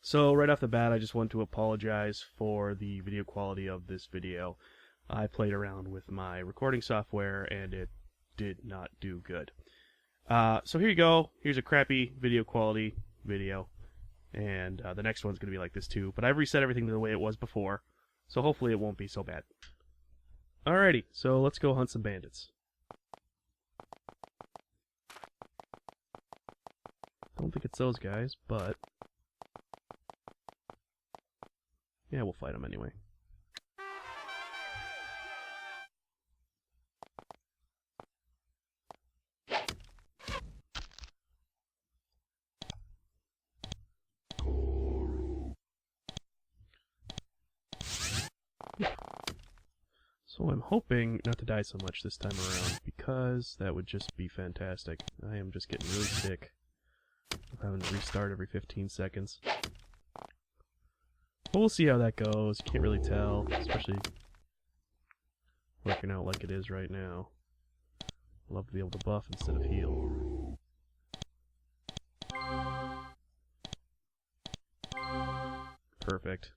So right off the bat, I just want to apologize for the video quality of this video. I played around with my recording software and it did not do good. So here you go. Here's a crappy video quality video. And the next one's going to be like this too. But I've reset everything to the way it was before. So hopefully it won't be so bad. Alrighty, so let's go hunt some bandits. Don't think it's those guys, but yeah, we'll fight them anyway. So I'm hoping not to die so much this time around, because that would just be fantastic. I am just getting really sick of having to restart every 15 seconds. But we'll see how that goes. Can't really tell, especially working out like it is right now. Love to be able to buff instead of heal. Perfect.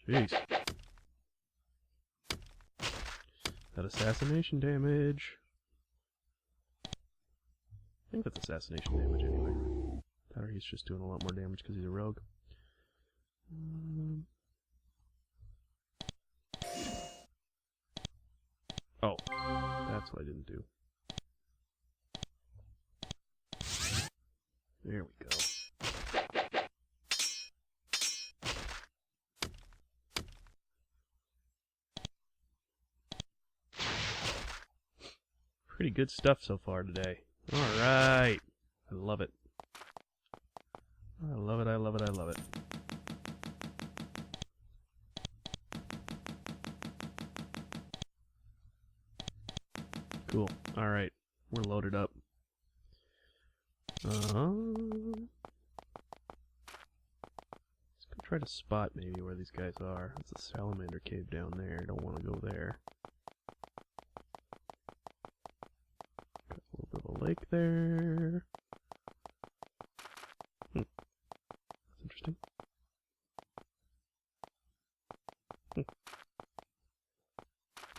Jeez. That assassination damage. I think that's assassination damage anyway. Or he's just doing a lot more damage because he's a rogue. Oh, that's what I didn't do. There we go. Pretty good stuff so far today. Alright. I love it. I love it, I love it, I love it. Cool. Alright. We're loaded up. Let's go try to spot maybe where these guys are. It's a salamander cave down there. Don't want to go there. Got a little bit of a lake there. That's interesting.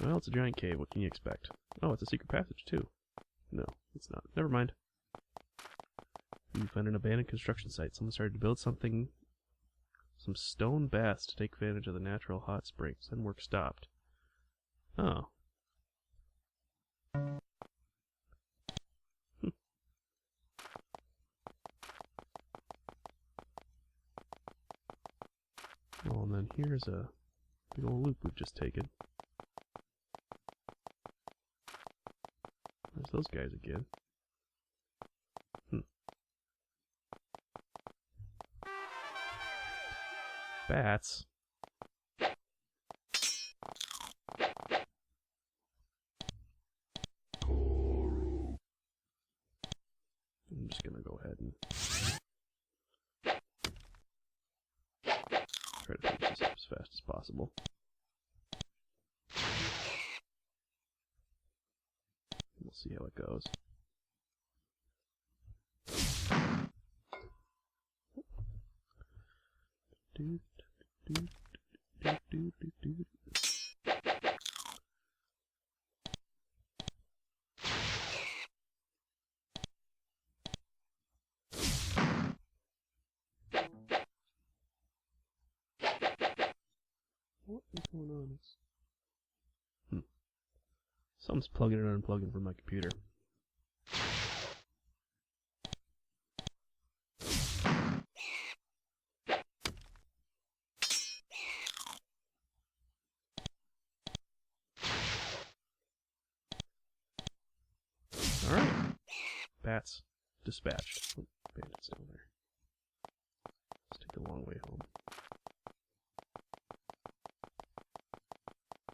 Well, it's a giant cave. What can you expect? Oh, it's a secret passage, too. No, it's not. Never mind. You find an abandoned construction site. Someone started to build something, some stone baths to take advantage of the natural hot springs. Then work stopped. Oh. Well, and then here's a big old loop we've just taken. There's those guys again. Bats. I'm just gonna go ahead and try to finish this up as fast as possible. We'll see how it goes. What is going on? Something's plugging and unplugging from my computer. Alright. Bats dispatched. Oh, bandits down there. Let's take the long way home.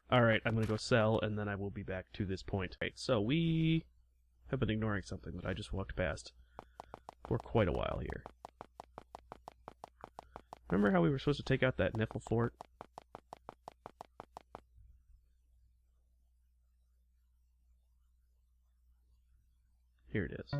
Alright, I'm gonna go sell, and then I will be back to this point. Right, so we have been ignoring something that I just walked past for quite a while here. Remember how we were supposed to take out that Niffle fort? Here it is.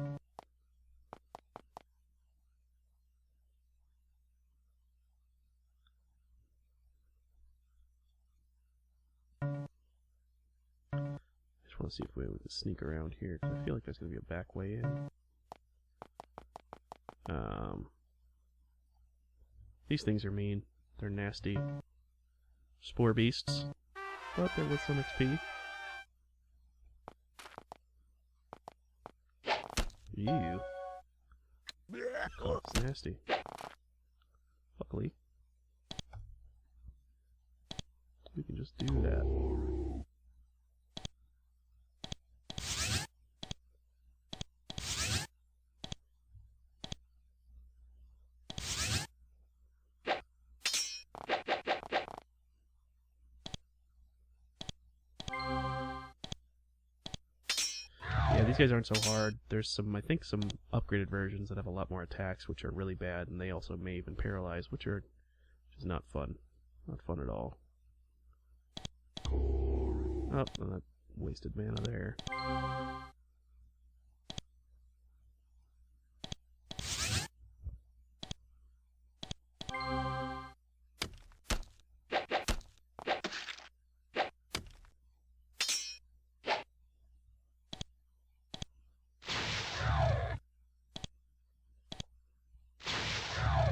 just want to see if we can sneak around here, because I feel like there's going to be a back way in. These things are mean. They're nasty. Spore beasts. But they're with some XP. Ew. Oh, it's nasty. Luckily, we can just do that. Yeah, these guys aren't so hard. There's some, I think, some upgraded versions that have a lot more attacks, which are really bad, and they also may even paralyze, which is not fun. Not fun at all. Oh, and that wasted mana there.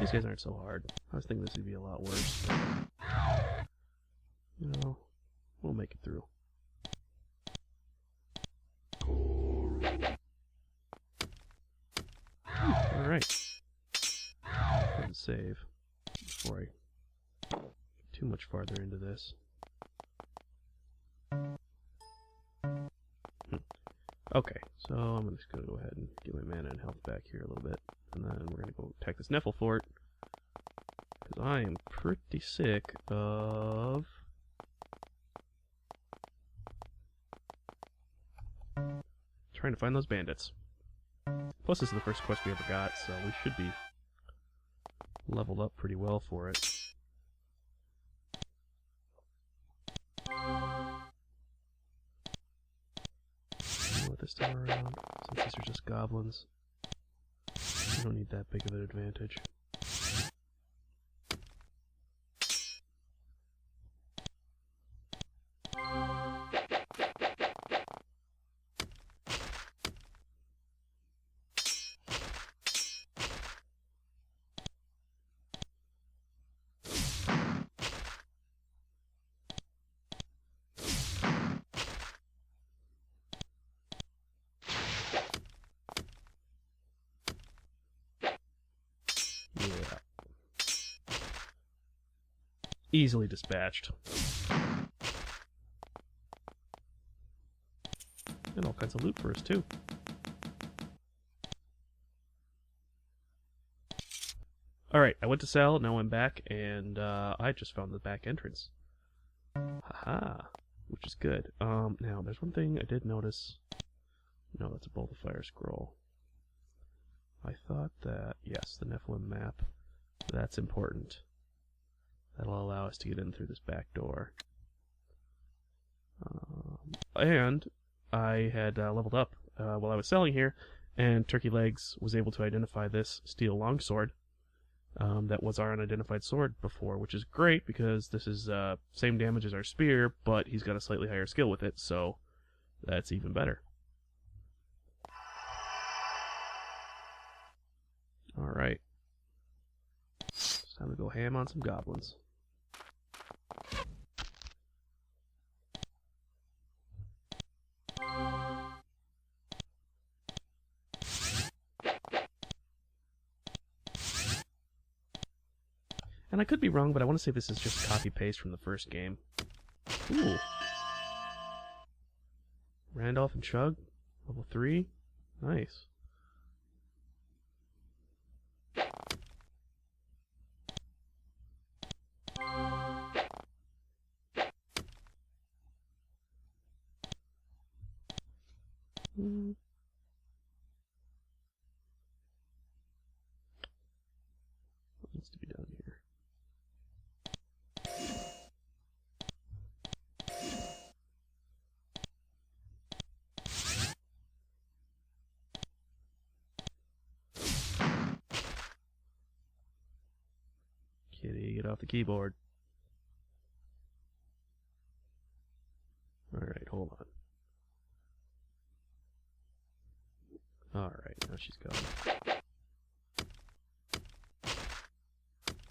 These guys aren't so hard. I was thinking this would be a lot worse. You know, we'll make it through. Alright. Try to save before I get too much farther into this. Okay, so I'm just going to go ahead and get my mana and health back here a little bit. And then we're going to go attack this Nephil fort. Because I am pretty sick of trying to find those bandits. Plus this is the first quest we ever got, so we should be leveled up pretty well for it. Let this time around, since these are just goblins. We don't need that big of an advantage. Yeah. Easily dispatched. And all kinds of loot for us, too. Alright, I went to sell, now I'm back, and I just found the back entrance. Haha, which is good. Now, there's one thing I did notice. No, that's a Bolt of Fire scroll. I thought that, yes, the Nephilim map, that's important. That'll allow us to get in through this back door. And I had leveled up while I was selling here, and Turkey Legs was able to identify this steel longsword that was our unidentified sword before, which is great because this is same damage as our spear, but he's got a slightly higher skill with it, so that's even better. Alright. It's time to go ham on some goblins. And I could be wrong, but I want to say this is just copy-paste from the first game. Ooh. Randolph and Chug, level 3. Nice. What needs to be done here? Kitty, get off the keyboard. Alright, hold on. Alright, now she's gone.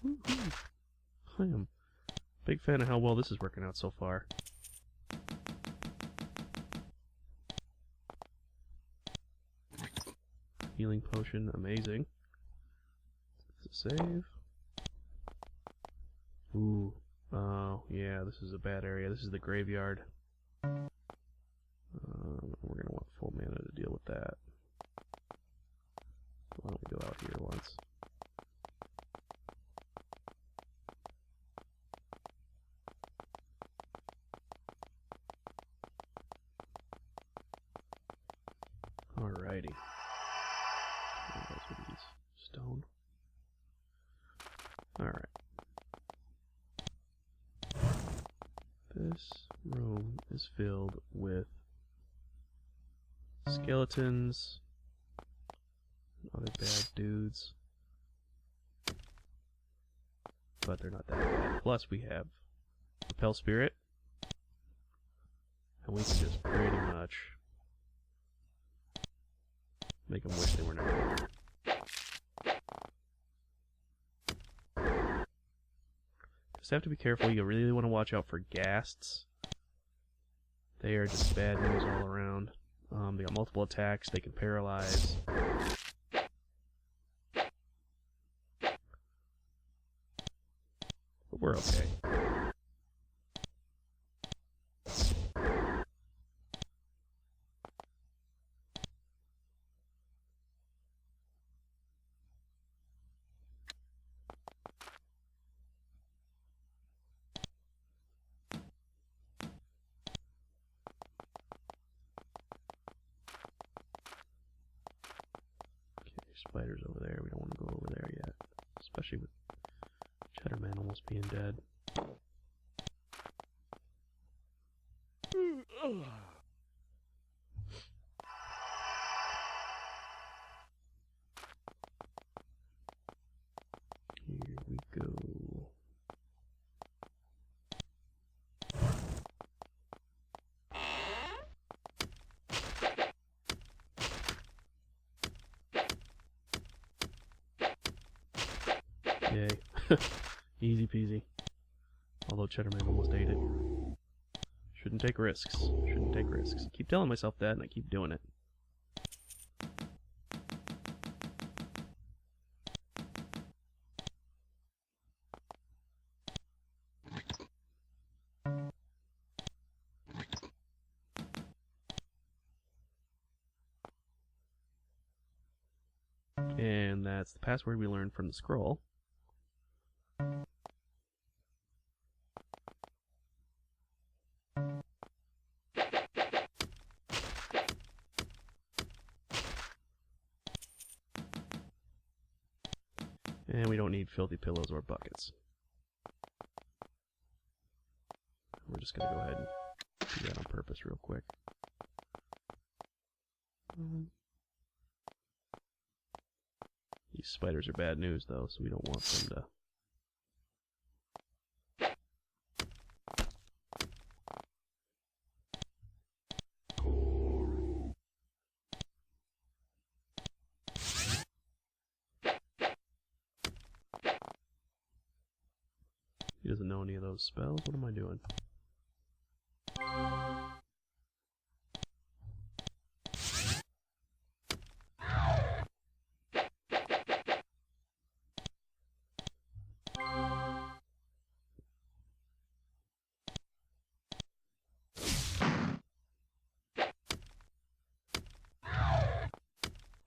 Woohoo! I am a big fan of how well this is working out so far. Healing potion, amazing. Save. Ooh. Oh, yeah, this is a bad area. This is the graveyard. We're going to want full mana to deal with that. Why don't we go out here once? Alrighty. Those are these stone. Alright. This room is filled with skeletons and other bad dudes. But they're not that bad. Plus we have Repel Spirit. And we can just pretty much make them wish they were never here. Just have to be careful. You really want to watch out for ghasts. They are just bad news all around. They got multiple attacks. They can paralyze. But we're okay. Spiders over there. We don't want to go over there yet. Especially with Cheddarman almost being dead. Here we go. Yay. Easy peasy. Although Cheddarman almost ate it. Shouldn't take risks. Shouldn't take risks. I keep telling myself that and I keep doing it. And that's the password we learned from the scroll. And we don't need filthy pillows or buckets. We're just going to go ahead and do that on purpose real quick. These spiders are bad news, though, so we don't want them to... He doesn't know any of those spells. What am I doing?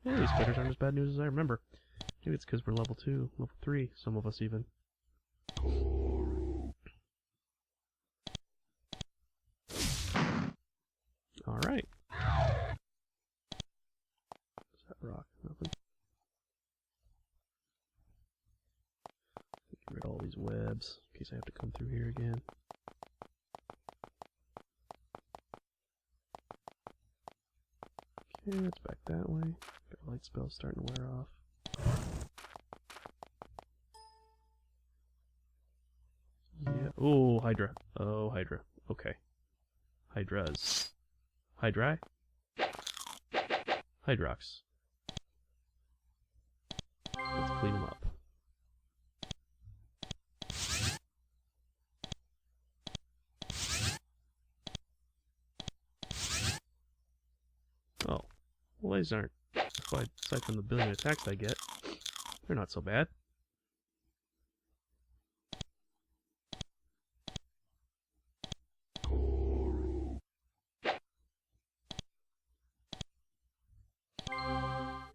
Yeah, these spiders aren't as bad news as I remember. Maybe it's because we're level 2, level 3, some of us even. Alright. What's that rock? Nothing. Get rid of all these webs in case I have to come through here again. Okay, it's back that way. Got a light spell starting to wear off. Yeah. Oh, Hydra. Oh, Hydra. Okay. Hydras. Hydri? Hydrox. Let's clean them up. Oh, well, these aren't, aside from the billion attacks I get, they're not so bad.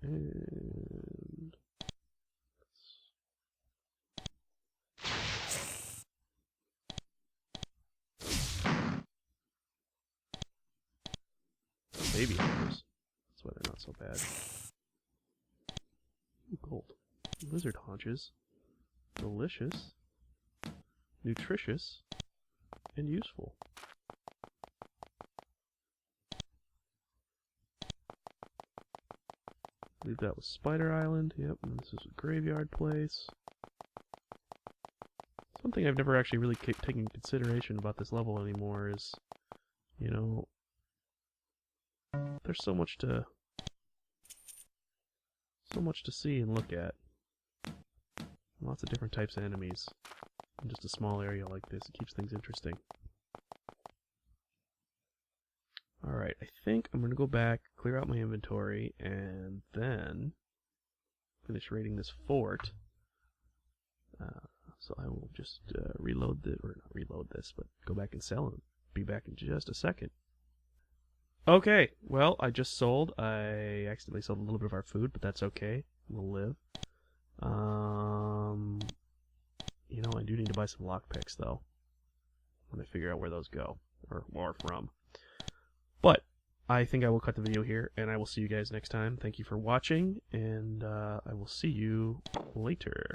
And baby hammers. That's why they're not so bad. Ooh, gold. Lizard haunches. Delicious. Nutritious. And useful. I believe that was Spider Island. Yep, and this is a graveyard place. Something I've never actually really taken into consideration about this level anymore is, you know, there's so much to see and look at. Lots of different types of enemies in just a small area like this. It keeps things interesting. Alright, I think I'm going to go back, clear out my inventory, and then finish raiding this fort. So I will just reload or not reload this, but go back and sell and be back in just a second. Okay, well, I just sold. I accidentally sold a little bit of our food, but that's okay. We'll live. You know, I do need to buy some lockpicks, though, when I figure out where those go, or from. But I think I will cut the video here, and I will see you guys next time. Thank you for watching, and I will see you later.